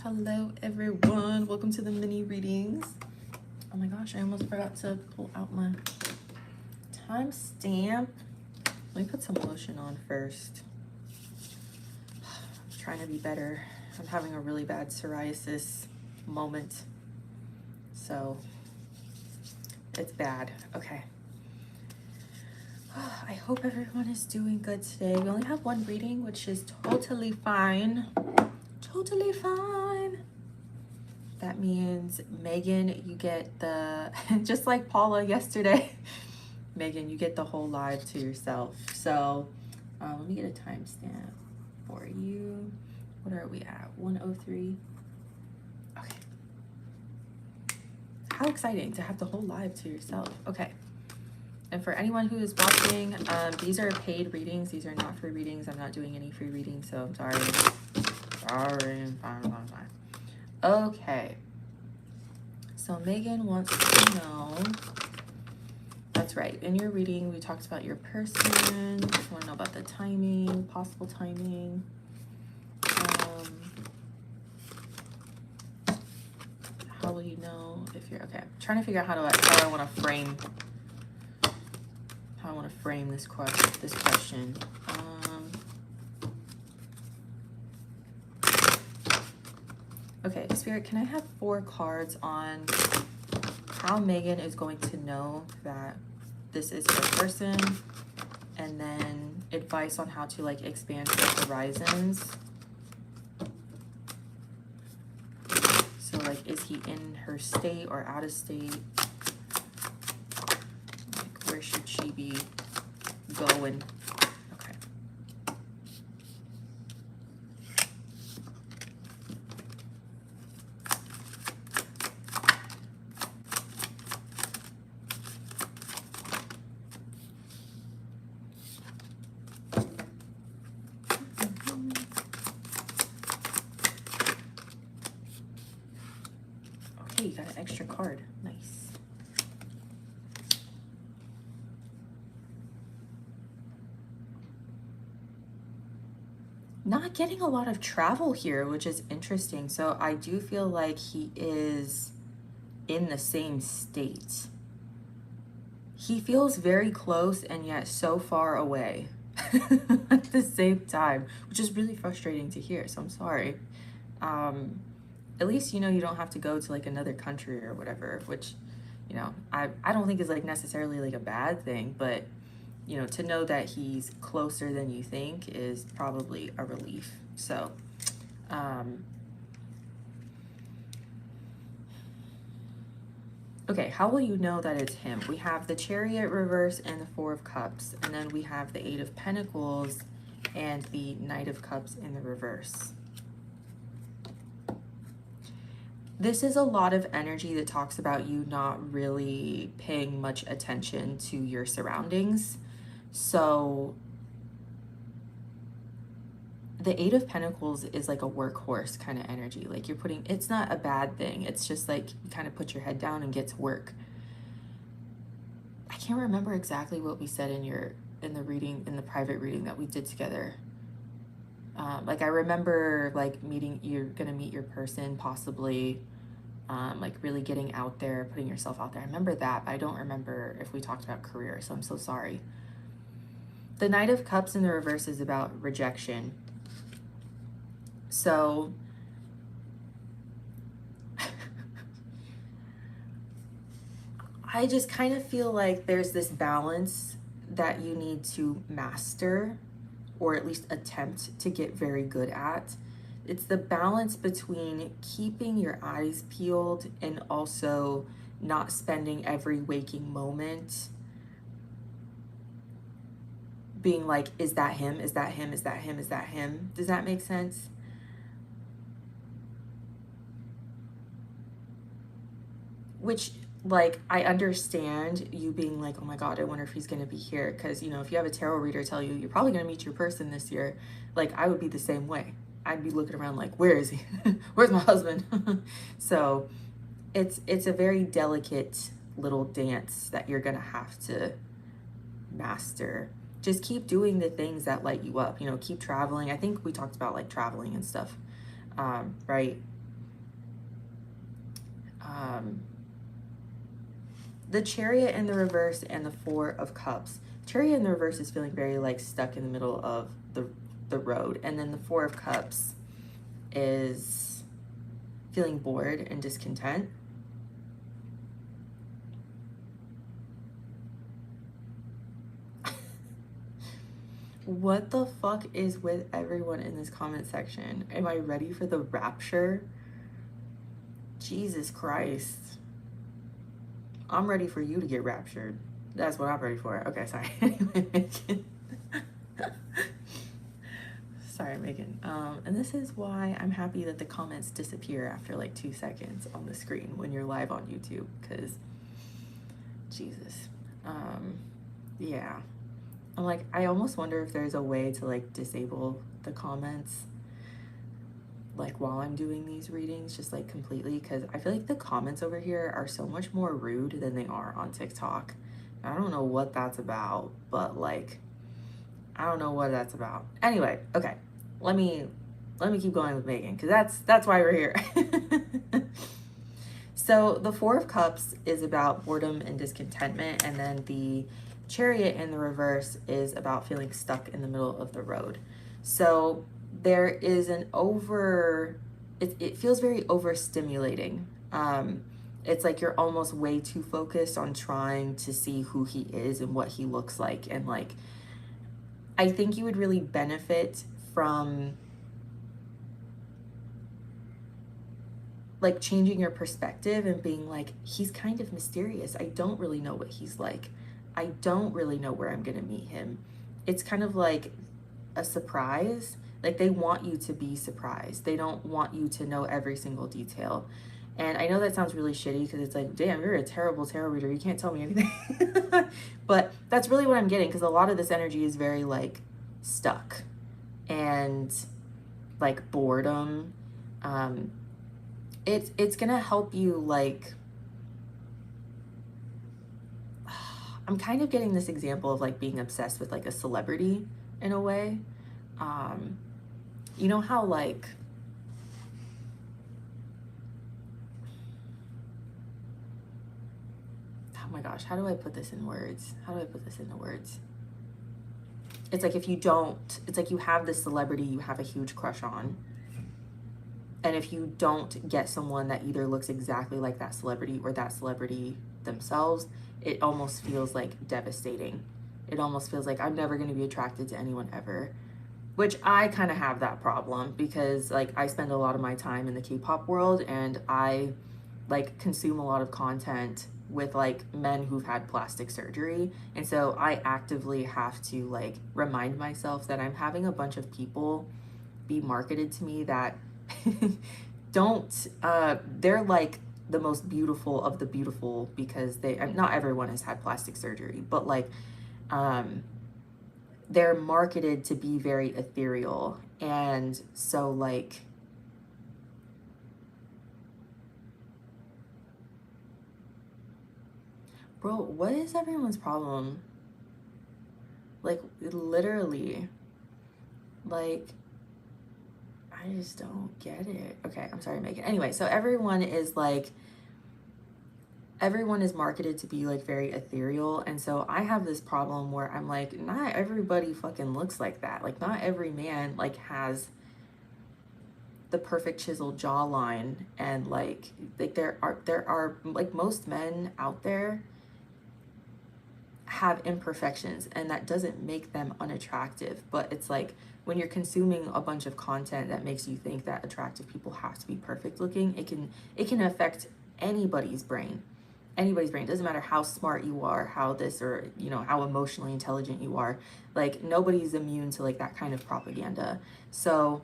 Hello everyone, welcome to the mini readings. Oh my gosh, I almost forgot to pull out my timestamp. Let me put some lotion on first. I'm trying to be better. I'm having a really bad psoriasis moment, so it's bad. Okay. I hope everyone is doing good today. We only have one reading, which is totally fine. Totally fine. That means Megan, you get the, just like Paula yesterday, Megan, you get the whole live to yourself. So let me get a timestamp for you. What are we at? 1:03. Okay. How exciting to have the whole live to yourself. Okay. And for anyone who is watching, these are paid readings. These are not free readings. I'm not doing any free readings, so I'm sorry. Fine. Okay. So Megan wants to know, that's right, in your reading, we talked about your person. Just want to know about the timing, possible timing. How will you know if you're, okay, I'm trying to figure out how I want to frame this question. Okay, Spirit, can I have 4 cards on how Megan is going to know that this is her person, and then advice on how to like expand her horizons? So like, is he in her state or out of state? Like, where should she be going? Okay. Okay, you got an extra card. Nice. Not getting a lot of travel here, which is interesting. So I do feel like he is in the same state. He feels very close and yet so far away at the same time, which is really frustrating to hear. So I'm sorry. At least, you know, you don't have to go to like another country or whatever, which, you know, I don't think is like necessarily like a bad thing, but you know, to know that he's closer than you think is probably a relief. So, okay, how will you know that it's him? We have the Chariot reverse and the 4 of Cups, and then we have the 8 of Pentacles and the Knight of Cups in the reverse. This is a lot of energy that talks about you not really paying much attention to your surroundings. So the 8 of Pentacles is like a workhorse kind of energy. Like you're putting, it's not a bad thing. It's just like you kind of put your head down and get to work. I can't remember exactly what we said in the reading, in the private reading that we did together. Like I remember like you're gonna meet your person possibly, like really getting out there, putting yourself out there. I remember that, but I don't remember if we talked about career, so I'm so sorry. The Knight of Cups in the reverse is about rejection. So I just kind of feel like there's this balance that you need to master, or at least attempt to get very good at. It's the balance between keeping your eyes peeled and also not spending every waking moment being like, is that him? Is that him? Is that him? Is that him? Does that make sense? Which, like, I understand you being like, oh my God, I wonder if he's going to be here. Because, you know, if you have a tarot reader tell you you're probably going to meet your person this year, like, I would be the same way. I'd be looking around like, where is he? Where's my husband? So it's a very delicate little dance that you're gonna have to master. Just keep doing the things that light you up, you know, keep traveling. I think we talked about like traveling and stuff, right? The Chariot in the reverse and the Four of Cups. Chariot in the reverse is feeling very like stuck in the middle of the road, and then the Four of Cups is feeling bored and discontent. What the fuck is with everyone in this comment section? Am I ready for the rapture? Jesus Christ. I'm ready for you to get raptured. That's what I'm ready for. Okay, sorry. Anyway, Megan. Sorry, Megan. And this is why I'm happy that the comments disappear after like 2 seconds on the screen when you're live on YouTube, because Jesus. Yeah. I'm like, I almost wonder if there's a way to like disable the comments like while I'm doing these readings, just like completely, because I feel like the comments over here are so much more rude than they are on TikTok. I don't know what that's about, but like, I don't know what that's about. Anyway, okay, let me keep going with Megan, because that's why we're here. So the Four of Cups is about boredom and discontentment, and then the Chariot in the reverse is about feeling stuck in the middle of the road. So there is an it feels very overstimulating. It's like you're almost way too focused on trying to see who he is and what he looks like. And like, I think you would really benefit from like changing your perspective and being like, he's kind of mysterious. I don't really know what he's like. I don't really know where I'm gonna meet him. It's kind of like a surprise. Like, they want you to be surprised. They don't want you to know every single detail. And I know that sounds really shitty, because it's like, damn, you're a terrible tarot reader. You can't tell me anything. But that's really what I'm getting, because a lot of this energy is very like stuck and like boredom. It's gonna help you like, I'm kind of getting this example of like being obsessed with like a celebrity in a way. You know how like, oh my gosh, how do I put this in words? How do I put this into words? It's like, if you don't, it's like you have this celebrity you have a huge crush on. And if you don't get someone that either looks exactly like that celebrity or that celebrity themselves, it almost feels like devastating. It almost feels like I'm never going to be attracted to anyone ever. Which I kind of have that problem, because like I spend a lot of my time in the K-pop world, and I like consume a lot of content with like men who've had plastic surgery. And so I actively have to like remind myself that I'm having a bunch of people be marketed to me that don't, they're like the most beautiful of the beautiful, because not everyone has had plastic surgery, but like, they're marketed to be very ethereal. And so like, bro, what is everyone's problem? Like, literally, like, I just don't get it. Okay, I'm sorry, Megan. Anyway, so everyone is marketed to be like very ethereal. And so I have this problem where I'm like, not everybody fucking looks like that. Like, not every man like has the perfect chiseled jawline, and like there are like, most men out there have imperfections, and that doesn't make them unattractive. But it's like, when you're consuming a bunch of content that makes you think that attractive people have to be perfect looking, it can affect anybody's brain. Anybody's brain. It doesn't matter how smart you are, how this, or you know, how emotionally intelligent you are. Like, nobody's immune to like that kind of propaganda. So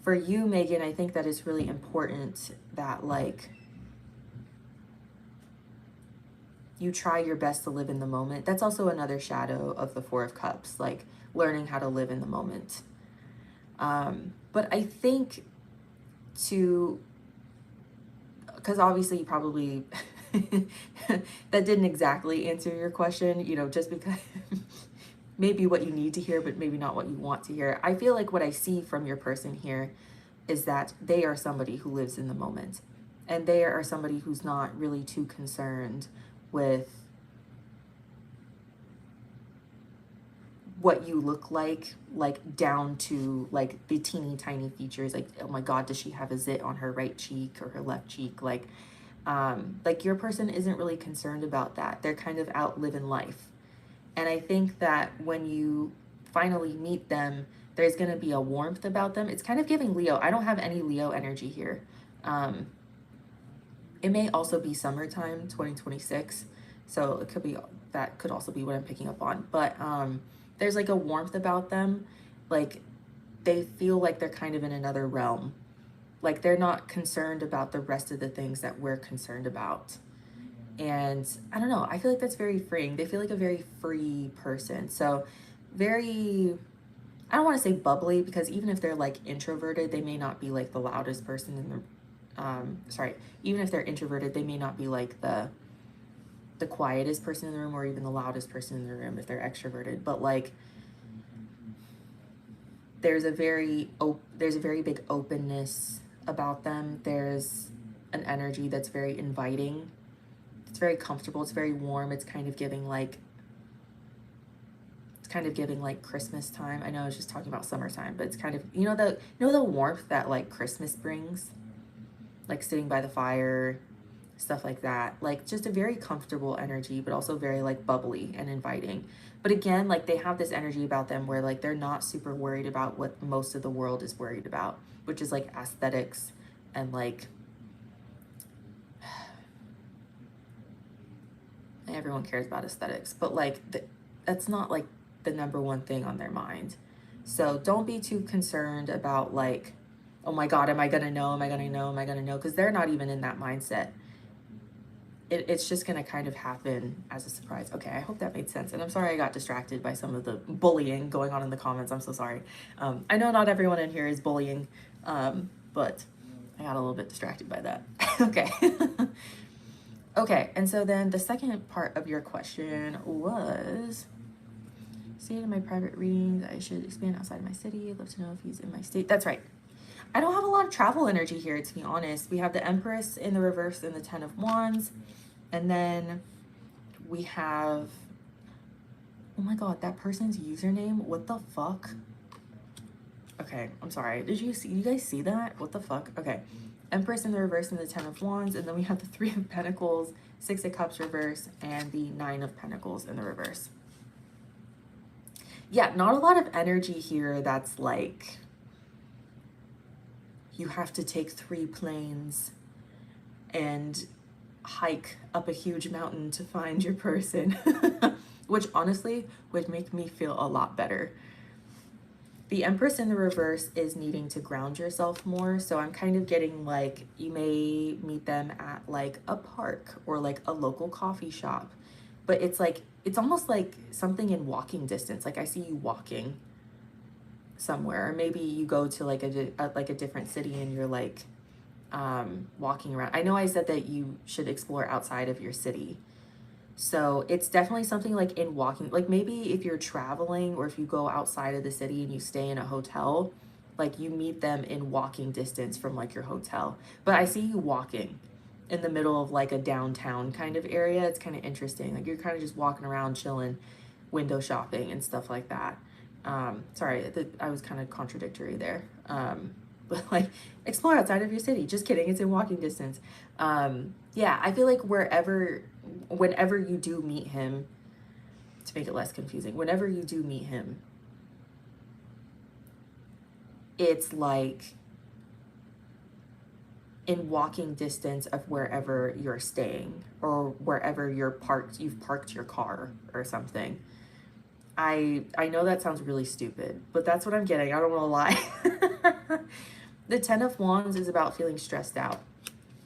for you, Megan, I think that it's really important that like you try your best to live in the moment. That's also another shadow of the Four of Cups, like learning how to live in the moment. But I think because obviously you probably, that didn't exactly answer your question, you know, just because maybe what you need to hear, but maybe not what you want to hear. I feel like what I see from your person here is that they are somebody who lives in the moment, and they are somebody who's not really too concerned with what you look like down to like the teeny tiny features, like, oh my God, does she have a zit on her right cheek or her left cheek? Like your person isn't really concerned about that. They're kind of out living life. And I think that when you finally meet them, there's going to be a warmth about them. It's kind of giving Leo. I don't have any Leo energy here. It may also be summertime 2026. So it could be, that could also be what I'm picking up on. But there's like a warmth about them. Like they feel like they're kind of in another realm. Like they're not concerned about the rest of the things that we're concerned about. And I don't know, I feel like that's very freeing. They feel like a very free person. So very, I don't want to say bubbly, because even if they're like introverted, they may not be like the loudest person in the, even if they're introverted, they may not be like the quietest person in the room or even the loudest person in the room if they're extroverted. But like, there's a very big openness about them. There's an energy that's very inviting. It's very comfortable. It's very warm. It's kind of giving like Christmas time. I know I was just talking about summertime, but it's kind of, you know the warmth that like Christmas brings, like sitting by the fire, stuff like that. Like just a very comfortable energy, but also very like bubbly and inviting. But again, like they have this energy about them where like they're not super worried about what most of the world is worried about, which is like aesthetics and like everyone cares about aesthetics, but like that's not like the number one thing on their mind. So don't be too concerned about like, oh my God, am I gonna know? Am I gonna know? Am I gonna know? Because they're not even in that mindset. It's just gonna kind of happen as a surprise. Okay, I hope that made sense. And I'm sorry I got distracted by some of the bullying going on in the comments. I'm so sorry. I know not everyone in here is bullying, but I got a little bit distracted by that. Okay. Okay, and so then the second part of your question was, stated in my private readings, I should expand outside of my city. I'd love to know if he's in my state. That's right. I don't have a lot of travel energy here, to be honest. We have the Empress in the reverse and the Ten of Wands. And then we have, oh my God, that person's username. What the fuck? Okay, I'm sorry. You guys see that? What the fuck? Okay. Empress in the reverse and the Ten of Wands. And then we have the Three of Pentacles, Six of Cups reverse, and the Nine of Pentacles in the reverse. Yeah, not a lot of energy here that's like, you have to take 3 planes and hike up a huge mountain to find your person, which honestly would make me feel a lot better. The Empress in the reverse is needing to ground yourself more. So I'm kind of getting like, you may meet them at like a park or like a local coffee shop, but it's like, it's almost like something in walking distance. Like I see you walking somewhere, or maybe you go to like a different city and you're like walking around. I know I said that you should explore outside of your city, so it's definitely something like in walking, like maybe if you're traveling or if you go outside of the city and you stay in a hotel, like you meet them in walking distance from like your hotel. But I see you walking in the middle of like a downtown kind of area. It's kind of interesting, like you're kind of just walking around chilling, window shopping and stuff like that. Sorry, I was kind of contradictory there. But like explore outside of your city. Just kidding, it's in walking distance. Yeah, I feel like whenever you do meet him, to make it less confusing, whenever you do meet him, it's like in walking distance of wherever you're staying or wherever you've parked your car or something. I know that sounds really stupid, but that's what I'm getting. I don't want to lie. The Ten of Wands is about feeling stressed out.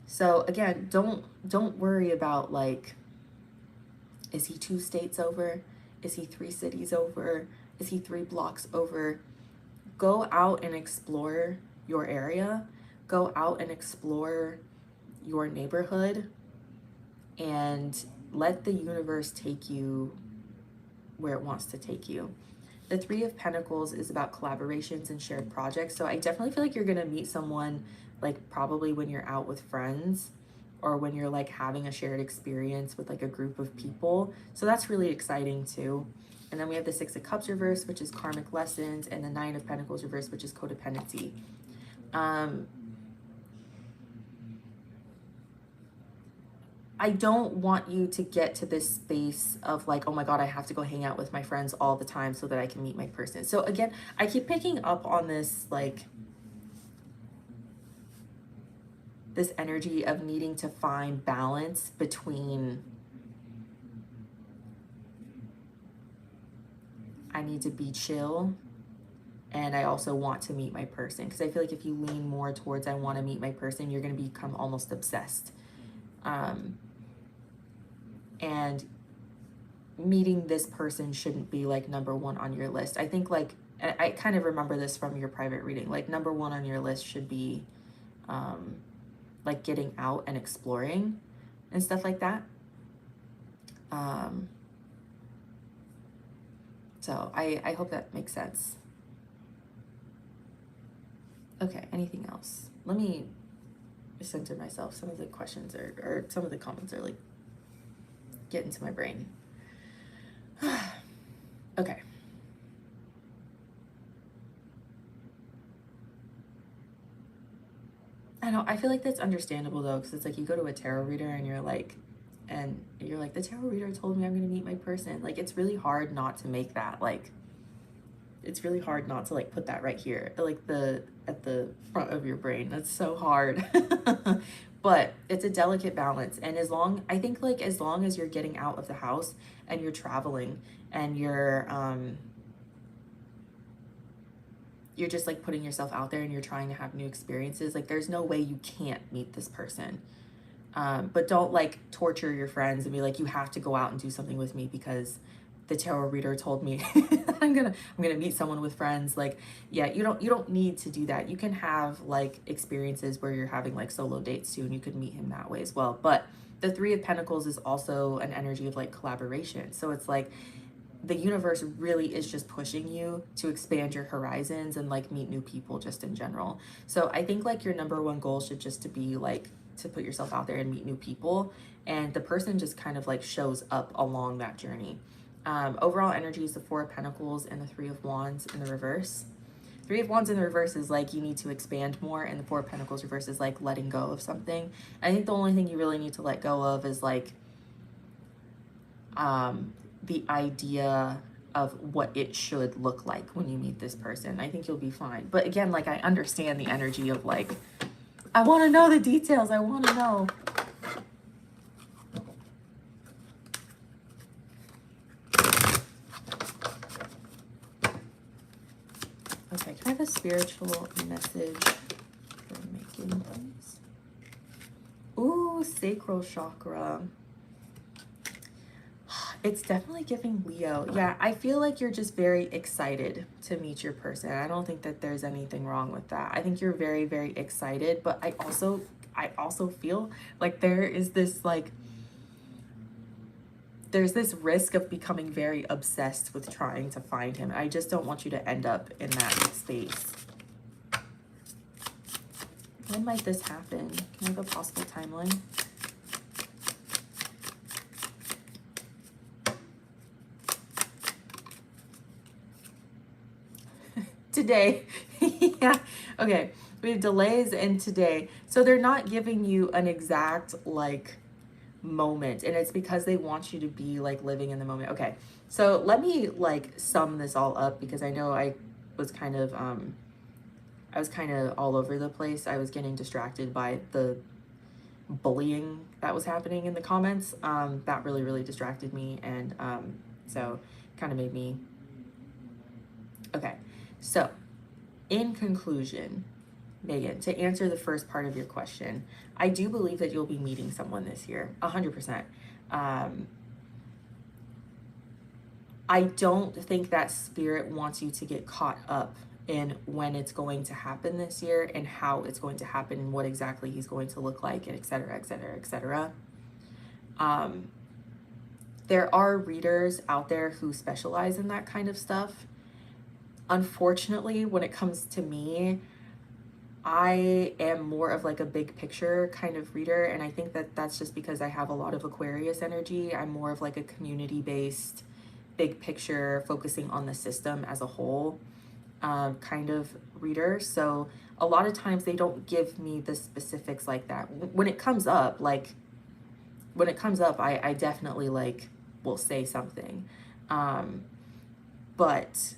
So again, don't worry about like, is he 2 states over? Is he 3 cities over? Is he 3 blocks over? go out and explore your area, go out and explore your neighborhood, and let the universe take you where it wants to take you. The Three of Pentacles is about collaborations and shared projects. So I definitely feel like you're going to meet someone, like probably when you're out with friends, or when you're like having a shared experience with like a group of people. So that's really exciting too. And then we have the Six of Cups reverse, which is karmic lessons, and the Nine of Pentacles reverse, which is codependency. I don't want you to get to this space of like, oh my God, I have to go hang out with my friends all the time so that I can meet my person. So again, I keep picking up on this, like, this energy of needing to find balance between I need to be chill and I also want to meet my person. Because I feel like if you lean more towards I want to meet my person, you're going to become almost obsessed. And meeting this person shouldn't be like number one on your list. I think like, I kind of remember this from your private reading, like number one on your list should be like getting out and exploring and stuff like that. So I hope that makes sense. Okay, anything else? Let me center myself. Some of the questions or some of the comments are like getting to my brain. Okay. I know, I feel like that's understandable though, because it's like you go to a tarot reader and you're like, the tarot reader told me I'm going to meet my person. Like, it's really hard not to make that, like, it's really hard not to like put that right here, like at the front of your brain. That's so hard. But it's a delicate balance. And I think like as long as you're getting out of the house and you're traveling and you're just like putting yourself out there and you're trying to have new experiences, like there's no way you can't meet this person. But don't like torture your friends and be like, you have to go out and do something with me because the tarot reader told me I'm gonna meet someone with friends. Like, yeah, you don't need to do that. You can have like experiences where you're having like solo dates too, and you could meet him that way as well. But the Three of Pentacles is also an energy of like collaboration. So it's like the universe really is just pushing you to expand your horizons and like meet new people just in general. So I think like your number one goal should just to be like to put yourself out there and meet new people, and the person just kind of like shows up along that journey. Overall energy is the Four of Pentacles and the Three of Wands in the reverse. Three of Wands in the reverse is like you need to expand more, and the Four of Pentacles reverse is like letting go of something. I think the only thing you really need to let go of is like the idea of what it should look like when you meet this person. I think you'll be fine. But again, like I understand the energy of like, I want to know the details. I want to know. Okay, can I have a spiritual message for Megan, please? Ooh, sacral chakra. It's definitely giving Leo. Yeah, I feel like you're just very excited to meet your person. I don't think that there's anything wrong with that. I think you're very, very excited, but I also feel like there's this risk of becoming very obsessed with trying to find him. I just don't want you to end up in that space. When might this happen? Can I have a possible timeline? Today. Yeah. Okay. We have delays in today. So they're not giving you an exact like moment, and it's because they want you to be like living in the moment. Okay. So let me like sum this all up, because I know I was kind of all over the place. I was getting distracted by the bullying that was happening in the comments. That really, really distracted me, and so kind of made me. Okay. So, in conclusion, Megan, to answer the first part of your question, I do believe that you'll be meeting someone this year, 100%. I don't think that spirit wants you to get caught up in when it's going to happen this year and how it's going to happen and what exactly he's going to look like, and et cetera, et cetera, et cetera. There are readers out there who specialize in that kind of stuff. Unfortunately, when it comes to me, I am more of like a big picture kind of reader, and I think that that's just because I have a lot of Aquarius energy. I'm more of like a community-based, big picture, focusing on the system as a whole kind of reader. So a lot of times they don't give me the specifics like that. When it comes up, I definitely like will say something. But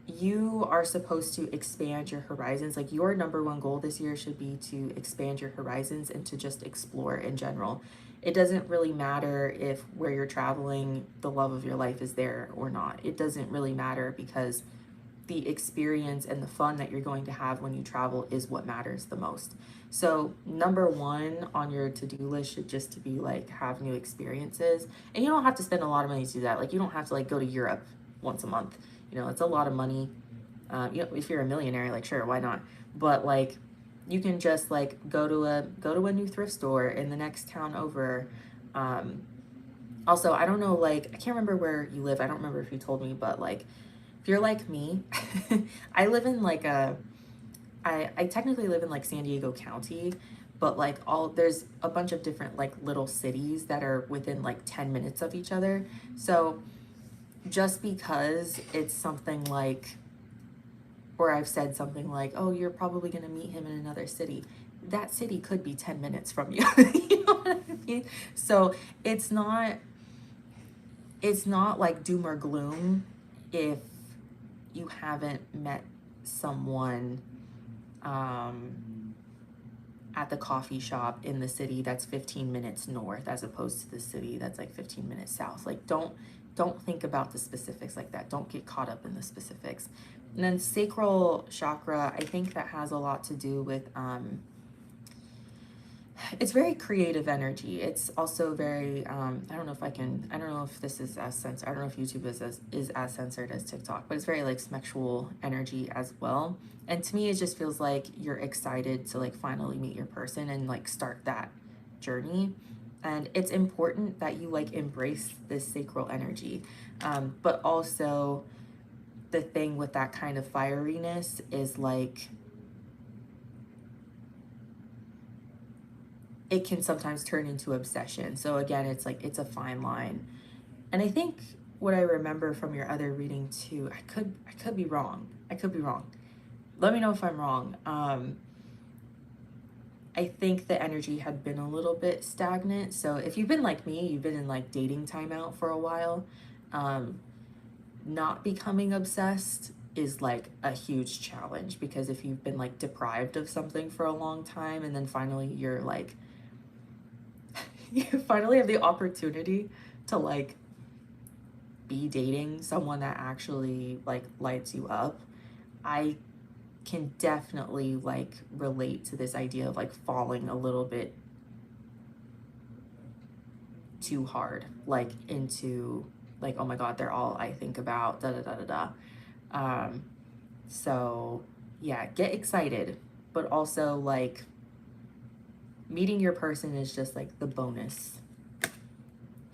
you are supposed to expand your horizons. Like, your number one goal this year should be to expand your horizons and to just explore in general. It doesn't really matter if where you're traveling, the love of your life is there or not. It doesn't really matter, because the experience and the fun that you're going to have when you travel is what matters the most. So number one on your to-do list should just to be like, have new experiences. And you don't have to spend a lot of money to do that. Like, you don't have to like go to Europe once a month. You know, it's a lot of money. You know, if you're a millionaire, like, sure, why not? But like, you can just like go to a new thrift store in the next town over. Also, I don't know, like, I can't remember where you live. I don't remember if you told me, but like, if you're like me, I live in like I technically live in like San Diego County, but like there's a bunch of different like little cities that are within like 10 minutes of each other. So just because it's something like, or I've said something like, oh, you're probably going to meet him in another city, that city could be 10 minutes from you. You know what I mean? So it's not like doom or gloom if you haven't met someone at the coffee shop in the city that's 15 minutes north as opposed to the city that's like 15 minutes south. Like, don't think about the specifics like that. Don't get caught up in the specifics. And then sacral chakra, I think that has a lot to do with it's very creative energy. It's also very I don't know if this is as censored. I don't know if YouTube is as censored as TikTok, but it's very like sexual energy as well. And to me, it just feels like you're excited to like finally meet your person and like start that journey. And it's important that you like embrace this sacral energy. But also, the thing with that kind of fieriness is like, it can sometimes turn into obsession. So again, it's like, it's a fine line. And I think what I remember from your other reading too, I could be wrong. Let me know if I'm wrong. I think the energy had been a little bit stagnant. So if you've been like me, you've been in like dating timeout for a while, not becoming obsessed is like a huge challenge, because if you've been like deprived of something for a long time and then finally you're like, you finally have the opportunity to like be dating someone that actually like lights you up, I can definitely like relate to this idea of like falling a little bit too hard, like into like, oh my God, they're all I think about, da da da da da. So yeah, get excited, but also like meeting your person is just like the bonus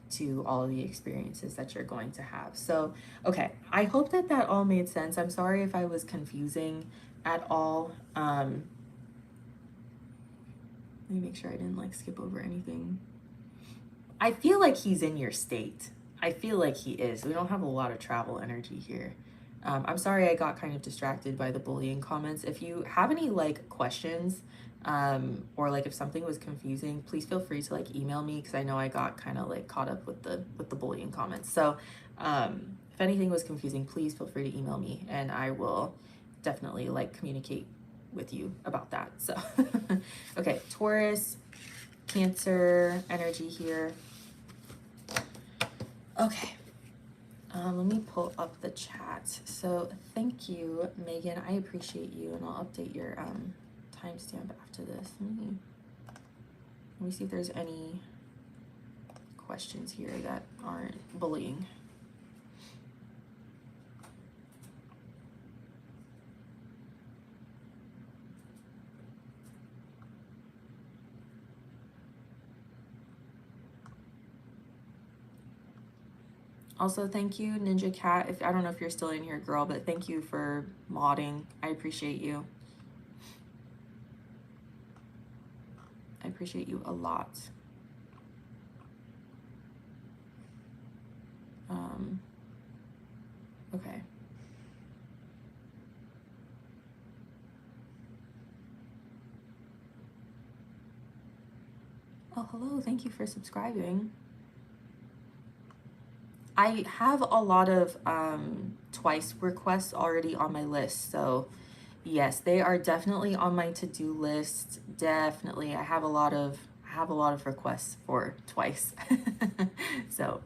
to all of the experiences that you're going to have. So, okay, I hope that that all made sense. I'm sorry if I was confusing at all. Let me make sure I didn't like skip over anything. I feel like he's in your state. I feel like he is. We don't have a lot of travel energy here. I'm sorry I got kind of distracted by the bullying comments. If you have any like questions, or like if something was confusing, please feel free to like email me, because I know I got kind of like caught up with the bullying comments. So if anything was confusing, please feel free to email me and I will definitely like communicate with you about that. So okay, Taurus, Cancer energy here. Okay. Let me pull up the chat. So thank you, Megan. I appreciate you, and I'll update your timestamp after this. Let me see if there's any questions here that aren't bullying. Also, thank you, Ninja Cat. If I don't know if you're still in here, girl, but thank you for modding. I appreciate you. I appreciate you a lot. Okay. Oh, hello. Thank you for subscribing. I have a lot of twice requests already on my list, so yes, they are definitely on my to-do list. Definitely. I have a lot of requests for twice. So,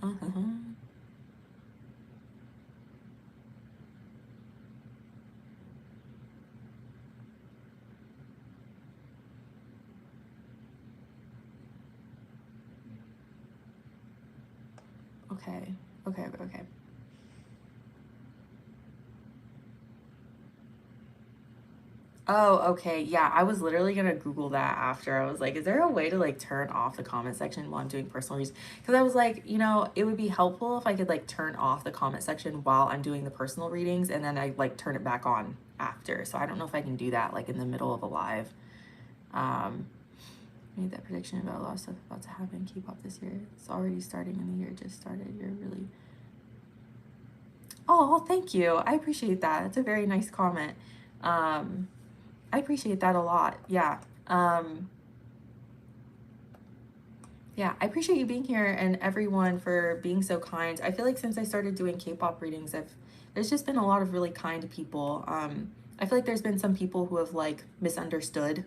uh-huh. Okay. Okay, okay. Oh, okay. Yeah, I was literally gonna Google that after. I was like, is there a way to like turn off the comment section while I'm doing personal reads? Because I was like, you know, it would be helpful if I could like turn off the comment section while I'm doing the personal readings and then I like turn it back on after. So I don't know if I can do that like in the middle of a live. Um, Made that prediction about a lot of stuff about to happen in K-pop this year. It's already starting and the year just started. You're really... Oh, thank you. I appreciate that. It's a very nice comment. I appreciate that a lot. Yeah. Um, yeah, I appreciate you being here and everyone for being so kind. I feel like since I started doing K-pop readings, there's just been a lot of really kind people. I feel like there's been some people who have like misunderstood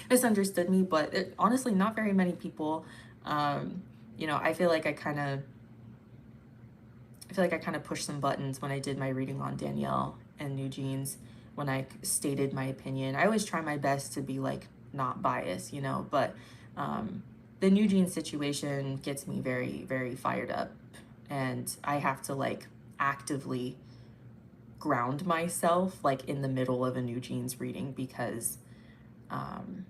misunderstood me, but honestly, not very many people. You know, I feel like I kind of pushed some buttons when I did my reading on Danielle and New Jeans when I stated my opinion. I always try my best to be like not biased, you know, but the New Jeans situation gets me very, very fired up. And I have to like actively ground myself like in the middle of a New Jeans reading because um,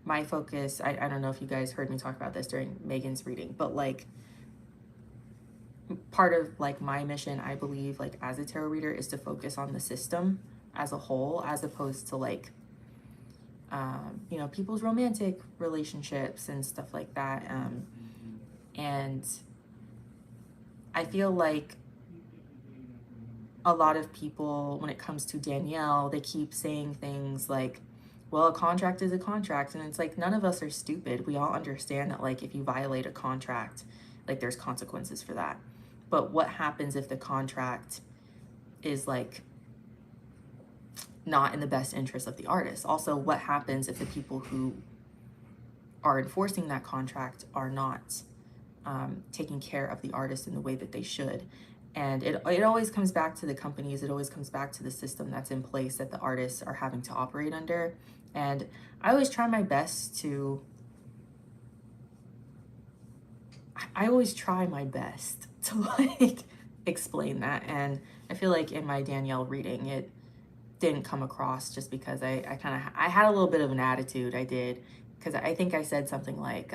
my focus, I don't know if you guys heard me talk about this during Megan's reading, but like part of like my mission, I believe, like as a tarot reader, is to focus on the system as a whole, as opposed to like you know, people's romantic relationships and stuff like that. And I feel like a lot of people, when it comes to Danielle, they keep saying things like, well, a contract is a contract. And it's like, none of us are stupid. We all understand that, like, if you violate a contract, like, there's consequences for that. But what happens if the contract is, like, not in the best interest of the artist? Also, what happens if the people who are enforcing that contract are not taking care of the artist in the way that they should? And it always comes back to the companies. It always comes back to the system that's in place that the artists are having to operate under. And I always try my best to, like explain that. And I feel like in my Danielle reading, it didn't come across just because I had a little bit of an attitude. I did, because I think I said something like,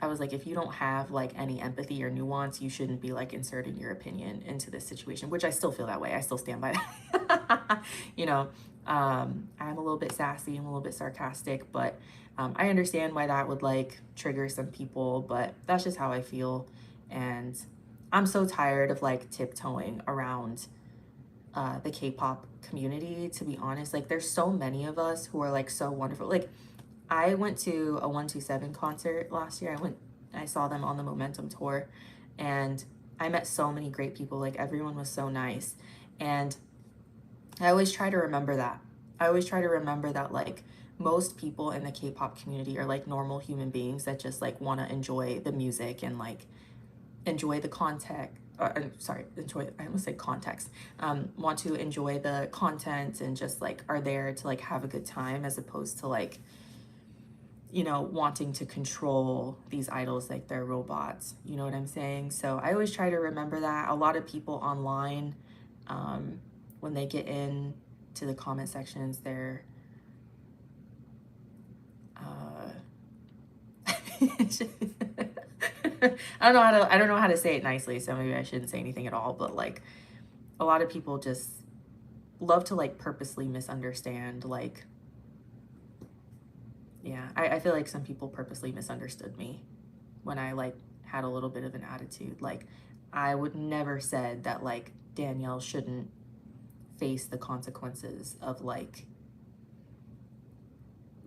I was like, if you don't have like any empathy or nuance, you shouldn't be like inserting your opinion into this situation, which I still feel that way. I still stand by that. You know, I'm a little bit sassy, I'm a little bit sarcastic, but I understand why that would like trigger some people, but that's just how I feel. And I'm so tired of like tiptoeing around the K-pop community, to be honest. Like, there's so many of us who are like so wonderful. Like, I went to a 127 concert last year. I saw them on the Momentum tour, and I met so many great people. Like, everyone was so nice. And I always try to remember that. I always try to remember that, like, most people in the K-pop community are like normal human beings that just like want to enjoy the music and like enjoy the content. Enjoy, I almost say context. Want to enjoy the content and just like are there to like have a good time, as opposed to like, you know, wanting to control these idols like they're robots. You know what I'm saying? So I always try to remember that. A lot of people online, when they get in to the comment sections, they're uh, I don't know how to say it nicely, so maybe I shouldn't say anything at all, but like a lot of people just love to like purposely misunderstand, like, yeah, I feel like some people purposely misunderstood me when I like had a little bit of an attitude. Like I would never said that like Danielle shouldn't face the consequences of like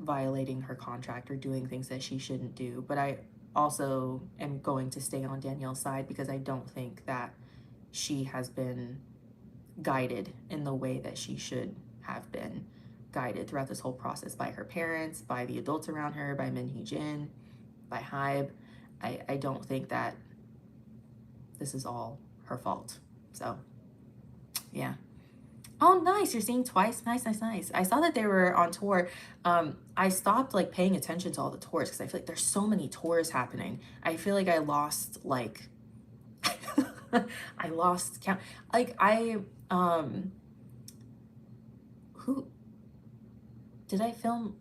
violating her contract or doing things that she shouldn't do. But I also am going to stay on Danielle's side because I don't think that she has been guided in the way that she should have been guided throughout this whole process by her parents, by the adults around her, by Minhee Jin, by Hybe. I don't think that this is all her fault. So, yeah. Oh, nice. You're seeing twice. Nice, nice, nice. I saw that they were on tour. I stopped like paying attention to all the tours because I feel like there's so many tours happening. I feel like I lost like I lost count. Like who did I film?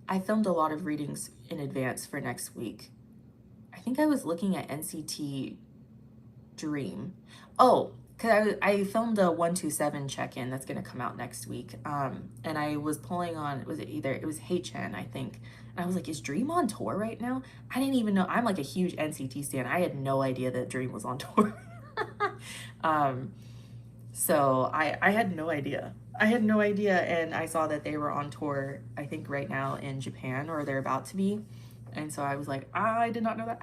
I filmed a lot of readings in advance for next week. I think I was looking at NCT Dream. Oh, because I filmed a 127 check-in that's going to come out next week. And I was pulling on, it was Hey-Chen, I think. And I was like, is Dream on tour right now? I didn't even know. I'm like a huge NCT stan. I had no idea that Dream was on tour. So I had no idea. I had no idea, and I saw that they were on tour, I think right now in Japan, or they're about to be. And so I was like, I did not know that.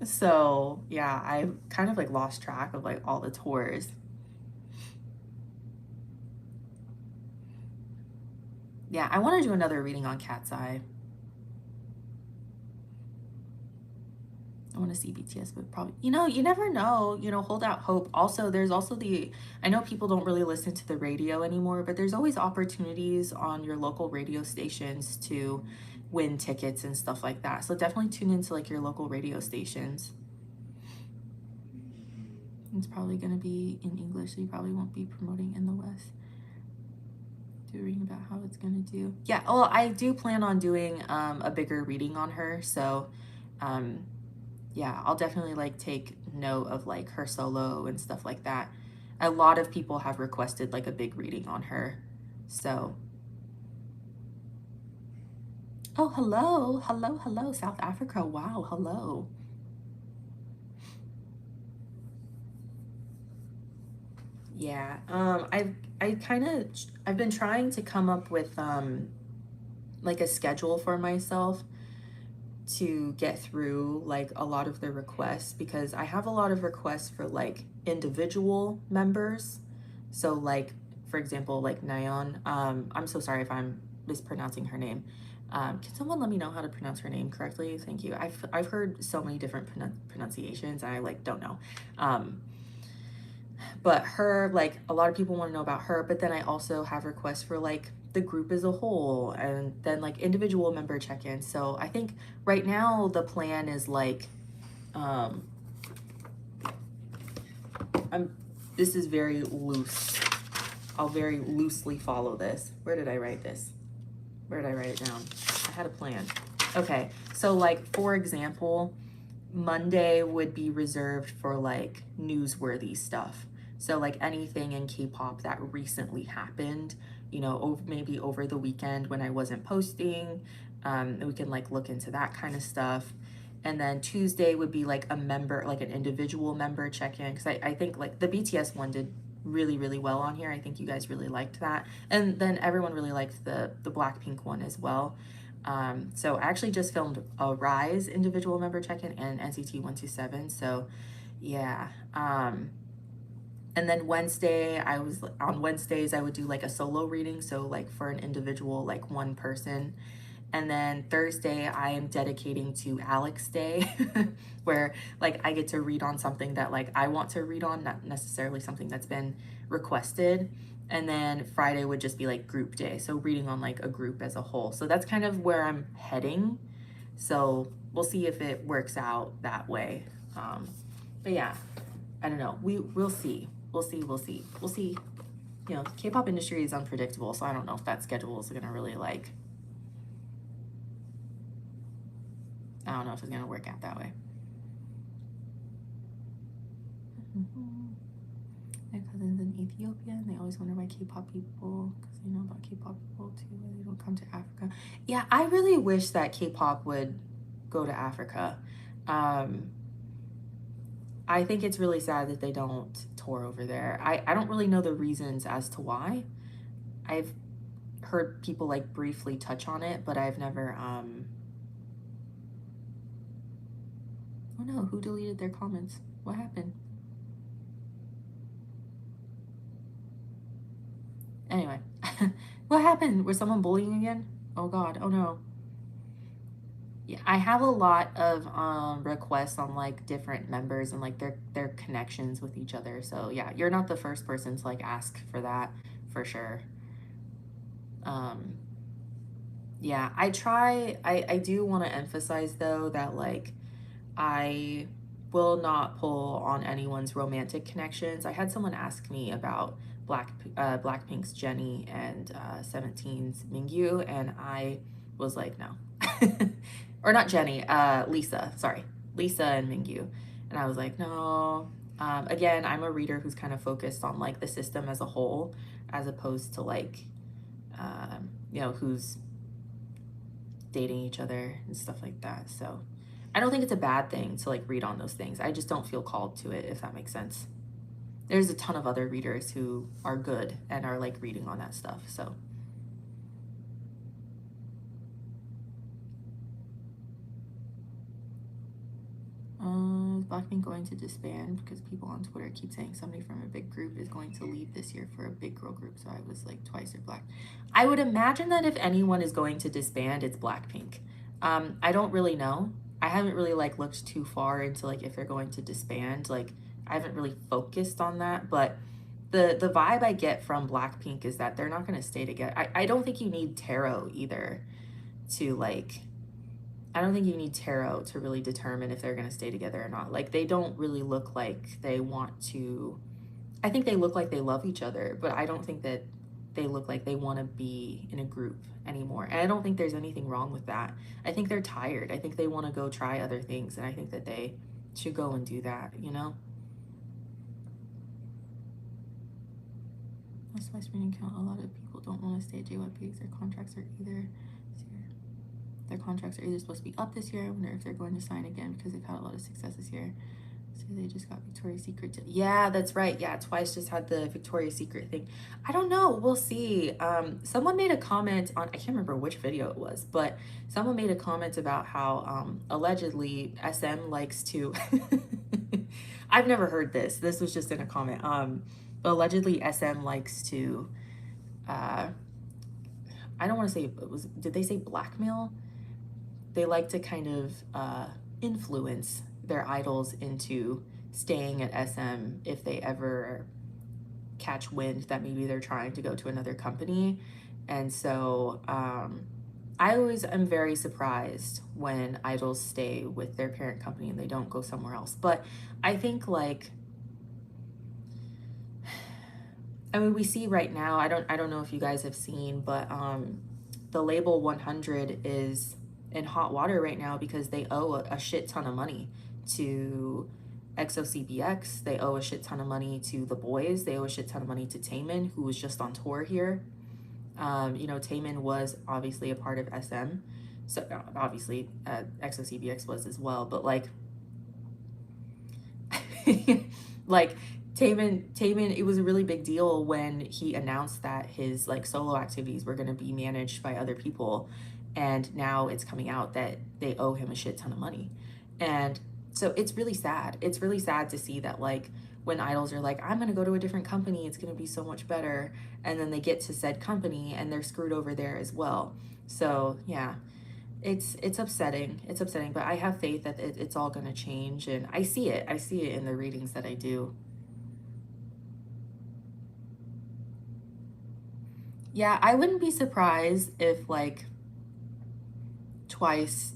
So yeah, I kind of like lost track of like all the tours. Yeah, I want to do another reading on Cat's Eye. I want to see BTS, but probably, you know, you never know, you know, hold out hope. Also, there's also I know people don't really listen to the radio anymore, but there's always opportunities on your local radio stations to win tickets and stuff like that. So definitely tune into like your local radio stations. It's probably going to be in English, so you probably won't be promoting in the West. Reading about how it's going to do. Yeah, well, I do plan on doing a bigger reading on her, so yeah, I'll definitely like take note of like her solo and stuff like that. A lot of people have requested like a big reading on her. So, oh, hello, hello, hello, South Africa. Wow, hello. Yeah, I've been trying to come up with like a schedule for myself to get through like a lot of the requests, because I have a lot of requests for like individual members. So like, for example, like Nayeon, I'm so sorry if I'm mispronouncing her name. Can someone let me know how to pronounce her name correctly? Thank you. I've heard so many different pronunciations and I like don't know. But her, like a lot of people want to know about her, but then I also have requests for like the group as a whole and then like individual member check-ins. So I think right now the plan is like this is very loose. I'll very loosely follow this. Where did I write this? Where did I write it down? I had a plan. Okay, so like for example, Monday would be reserved for like newsworthy stuff. So like anything in K-pop that recently happened, you know, maybe over the weekend when I wasn't posting, we can like look into that kind of stuff. And then Tuesday would be like a member, like an individual member check-in, because I think like the BTS one did really, really well on here. I think you guys really liked that. And then everyone really liked the Blackpink one as well. So I actually just filmed a Rise individual member check-in and NCT 127. So yeah. And then Wednesdays I would do like a solo reading. So like for an individual, like one person. And then Thursday I am dedicating to Alex Day, where like I get to read on something that like I want to read on, not necessarily something that's been requested. And then Friday would just be like group day. So reading on like a group as a whole. So that's kind of where I'm heading. So we'll see if it works out that way. But yeah, I don't know. We'll see. We'll see. you know, K-pop industry is unpredictable, so I don't know if that schedule is gonna really like, I don't know if it's gonna work out that way. My cousin's in Ethiopia and they always wonder why K-pop people, because they know about K-pop people too, why they don't come to Africa. Yeah, I really wish that K-pop would go to Africa. I think it's really sad that they don't tour over there. I don't really know the reasons as to why. I've heard people like briefly touch on it, but I've never, oh no, who deleted their comments? What happened? Anyway, what happened? Was someone bullying again? Oh God, oh no. Yeah, I have a lot of requests on like different members and like their connections with each other. So yeah, you're not the first person to like ask for that for sure. Yeah, I do want to emphasize though that like I will not pull on anyone's romantic connections. I had someone ask me about Blackpink's Jennie and 17's Mingyu, and I was like, no. Or not Jennie, Lisa, sorry. Lisa and Mingyu. And I was like, no. Again, I'm a reader who's kind of focused on like the system as a whole, as opposed to like, you know, who's dating each other and stuff like that. So I don't think it's a bad thing to like read on those things. I just don't feel called to it, if that makes sense. There's a ton of other readers who are good and are like reading on that stuff. So Blackpink going to disband because people on Twitter keep saying somebody from a big group is going to leave this year for a big girl group. So I was like twice or black. I would imagine that if anyone is going to disband, it's Blackpink. I don't really know. I haven't really like looked too far into like if they're going to disband. Like I haven't really focused on that, but the vibe I get from Blackpink is that they're not going to stay together. I don't think you need tarot either to like, I don't think you need tarot to really determine if they're going to stay together or not. Like they don't really look like they want to, I think they look like they love each other, but I don't think that they look like they want to be in a group anymore. And I don't think there's anything wrong with that. I think they're tired. I think they want to go try other things, and I think that they should go and do that, you know? That's my screening count. A lot of people don't want to stay at JYP because their contracts are either supposed to be up this year. I wonder if they're going to sign again because they've had a lot of success this year. So they just got Victoria's Secret. Yeah, that's right. Yeah, Twice just had the Victoria's Secret thing. I don't know. We'll see. Someone made a comment on, I can't remember which video it was, but someone made a comment about how allegedly SM likes to, I've never heard this. This was just in a comment. But allegedly SM likes to, I don't want to say, did they say blackmail? They like to kind of influence their idols into staying at SM if they ever catch wind that maybe they're trying to go to another company. And so I always am very surprised when idols stay with their parent company and they don't go somewhere else. But I think like, I mean, we see right now, I don't know if you guys have seen, but the label 100 is in hot water right now because they owe a shit ton of money to EXO-CBX. They owe a shit ton of money to The Boys. They owe a shit ton of money to Taemin, who was just on tour here. You know, Taemin was obviously a part of SM. So obviously EXO-CBX was as well, but like, like Taemin, it was a really big deal when he announced that his like solo activities were going to be managed by other people, and now it's coming out that they owe him a shit ton of money. And so it's really sad. It's really sad to see that like when idols are like, I'm going to go to a different company, it's going to be so much better, and then they get to said company and they're screwed over there as well. So yeah, it's upsetting. It's upsetting, but I have faith that it's all going to change, and I see it in the readings that I do. Yeah, I wouldn't be surprised if like Twice,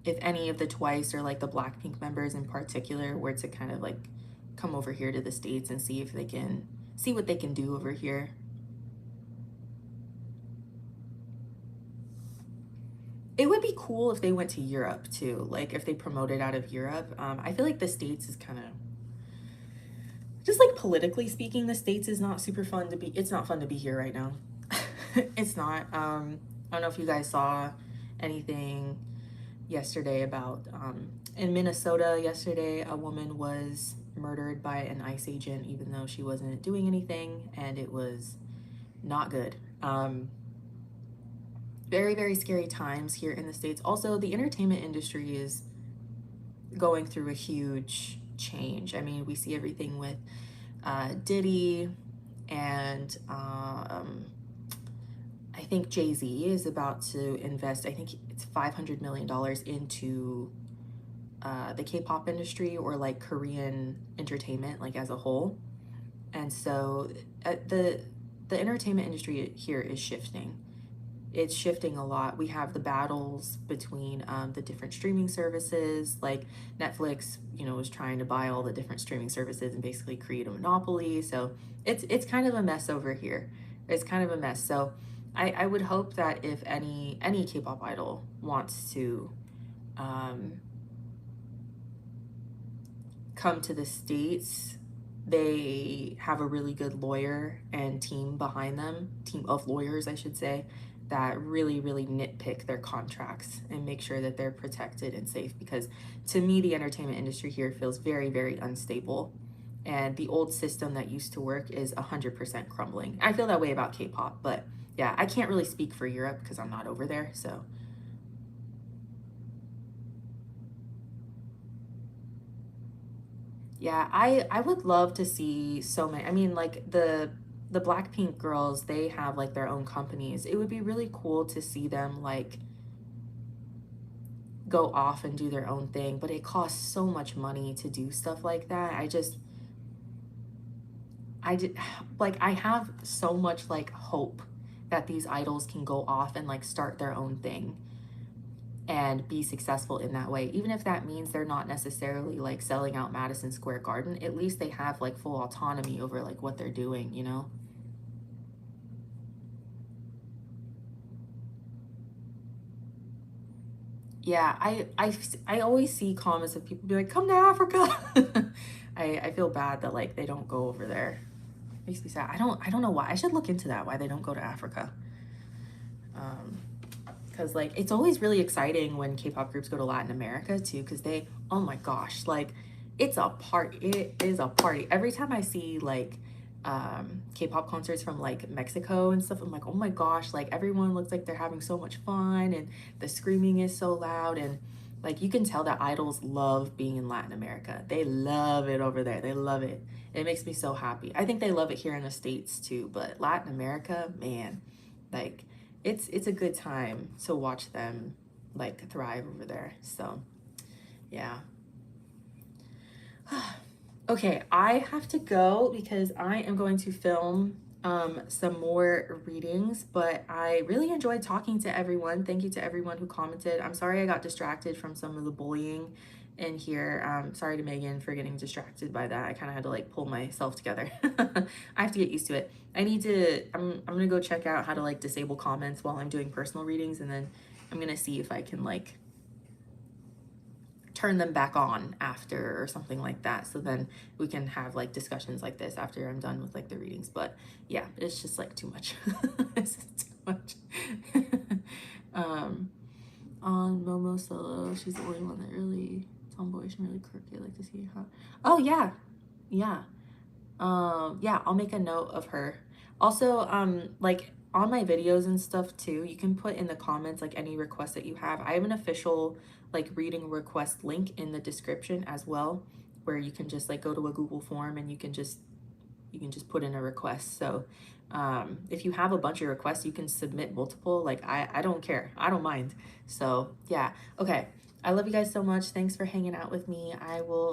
if any of the Twice or like the Blackpink members in particular were to kind of like come over here to the States and see if they can see what they can do over here. It would be cool if they went to Europe too, like if they promoted out of Europe. I feel like the States is kind of, just like politically speaking, the States is not super fun to be, it's not fun to be here right now. It's not. I don't know if you guys saw anything yesterday about, in Minnesota yesterday, a woman was murdered by an ICE agent even though she wasn't doing anything, and it was not good. Very, very scary times here in the States. Also, the entertainment industry is going through a huge change. I mean, we see everything with Diddy, and I think Jay-Z is about to invest, I think it's $500 million into the K-pop industry, or like Korean entertainment, like as a whole. And so the entertainment industry here is shifting. It's shifting a lot. We have the battles between the different streaming services, like Netflix, you know, was trying to buy all the different streaming services and basically create a monopoly. So it's kind of a mess over here. It's kind of a mess. So I would hope that if any K-pop idol wants to come to the States, they have a really good lawyer and team behind them, team of lawyers, I should say, that really, really nitpick their contracts and make sure that they're protected and safe. Because to me, the entertainment industry here feels very, very unstable. And the old system that used to work is 100% crumbling. I feel that way about K-pop, but yeah, I can't really speak for Europe because I'm not over there, so. Yeah, I would love to see so many. I mean, like the Blackpink girls, they have like their own companies. It would be really cool to see them like go off and do their own thing, but it costs so much money to do stuff like that. I did like, I have so much like hope that these idols can go off and like start their own thing and be successful in that way. Even if that means they're not necessarily like selling out Madison Square Garden, at least they have like full autonomy over like what they're doing, you know? Yeah, I always see comments of people be like, come to Africa. I feel bad that like they don't go over there. Makes me sad. I don't know why. I should look into that, why they don't go to Africa. Because like it's always really exciting when K-pop groups go to Latin America too, because they, oh my gosh, like it's a party. It is a party. Every time I see like K-pop concerts from like Mexico and stuff, I'm like, oh my gosh, like everyone looks like they're having so much fun, and the screaming is so loud, and like you can tell that idols love being in Latin America. They love it over there. They love it. It makes me so happy. I think they love it here in the States too, but Latin America, man, like it's a good time to watch them like thrive over there. So yeah. Okay, I have to go because I am going to film some more readings, but I really enjoyed talking to everyone. Thank you to everyone who commented. I'm sorry I got distracted from some of the bullying in here. Sorry to Megan for getting distracted by that. I kind of had to like pull myself together. I have to get used to it. I'm gonna go check out how to like disable comments while I'm doing personal readings, and then I'm gonna see if I can like turn them back on after or something like that, so then we can have like discussions like this after I'm done with like the readings. But yeah, it's just like too much. It's just too much. um on Momo Solo, she's the only one that really tomboyish and really quirky. I like to see how. Oh yeah, yeah. Yeah, I'll make a note of her. Also, like on my videos and stuff too, you can put in the comments like any requests that you have. I have an official like reading request link in the description as well, where you can just like go to a Google form and you can just put in a request. So if you have a bunch of requests, you can submit multiple. Like I don't care. I don't mind. So yeah. Okay. I love you guys so much. Thanks for hanging out with me. I will